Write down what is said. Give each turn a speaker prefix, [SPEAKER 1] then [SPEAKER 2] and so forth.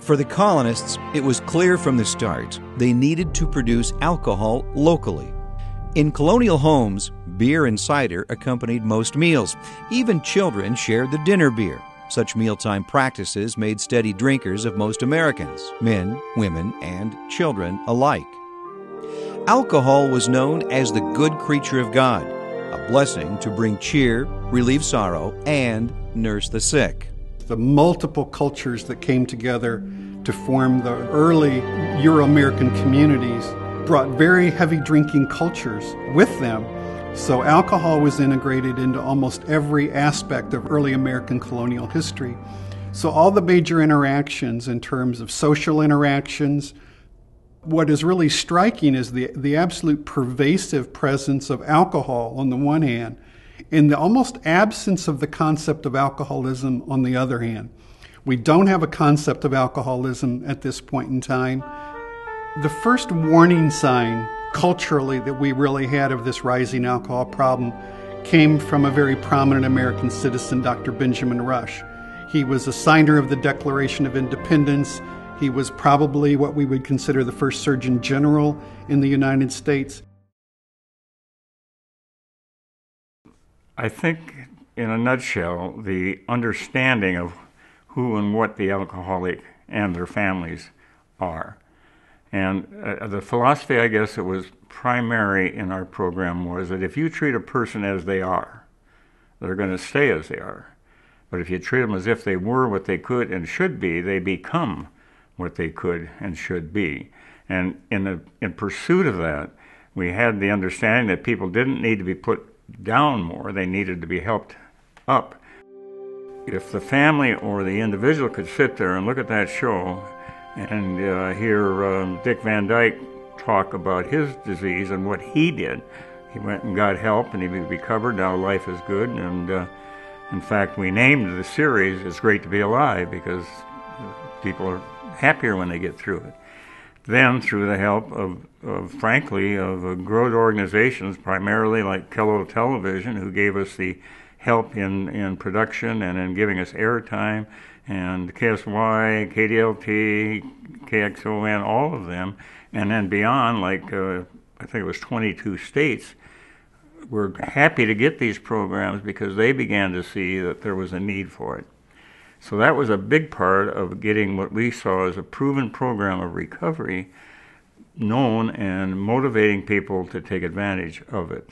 [SPEAKER 1] For the colonists, it was clear from the start they needed to produce alcohol locally. In colonial homes, beer and cider accompanied most meals. Even children shared the dinner beer. Such mealtime practices made steady drinkers of most Americans, men, women, and children alike. Alcohol was known as the good creature of God, a blessing to bring cheer, relieve sorrow, and nurse the sick.
[SPEAKER 2] The multiple cultures that came together to form the early Euro-American communities brought very heavy drinking cultures with them. So alcohol was integrated into almost every aspect of early American colonial history. So all the major interactions in terms of social interactions, what is really striking is the absolute pervasive presence of alcohol on the one hand, and the almost absence of the concept of alcoholism on the other hand. We don't have a concept of alcoholism at this point in time. The first warning sign culturally that we really had of this rising alcohol problem came from a very prominent American citizen, Dr. Benjamin Rush. He was a signer of the Declaration of Independence. He was probably what we would consider the first Surgeon General in the United States.
[SPEAKER 3] I think, in a nutshell, the understanding of who and what the alcoholic and their families are. And the philosophy, I guess, that was primary in our program was that if you treat a person as they are, they're going to stay as they are. But if you treat them as if they were what they could and should be, they become what they could and should be. And in pursuit of that, we had the understanding that people didn't need to be put down more, they needed to be helped up. If the family or the individual could sit there and look at that show and hear Dick Van Dyke talk about his disease and what he did, he went and got help and he recovered, now life is good, and in fact we named the series It's Great to Be Alive because people are happier when they get through it. Then, through the help of frankly, growth organizations, primarily like Kello Television, who gave us the help in production and in giving us airtime, and KSY, KDLT, KXON, all of them, and then beyond, like I think it was 22 states, were happy to get these programs because they began to see that there was a need for it. So that was a big part of getting what we saw as a proven program of recovery known and motivating people to take advantage of it.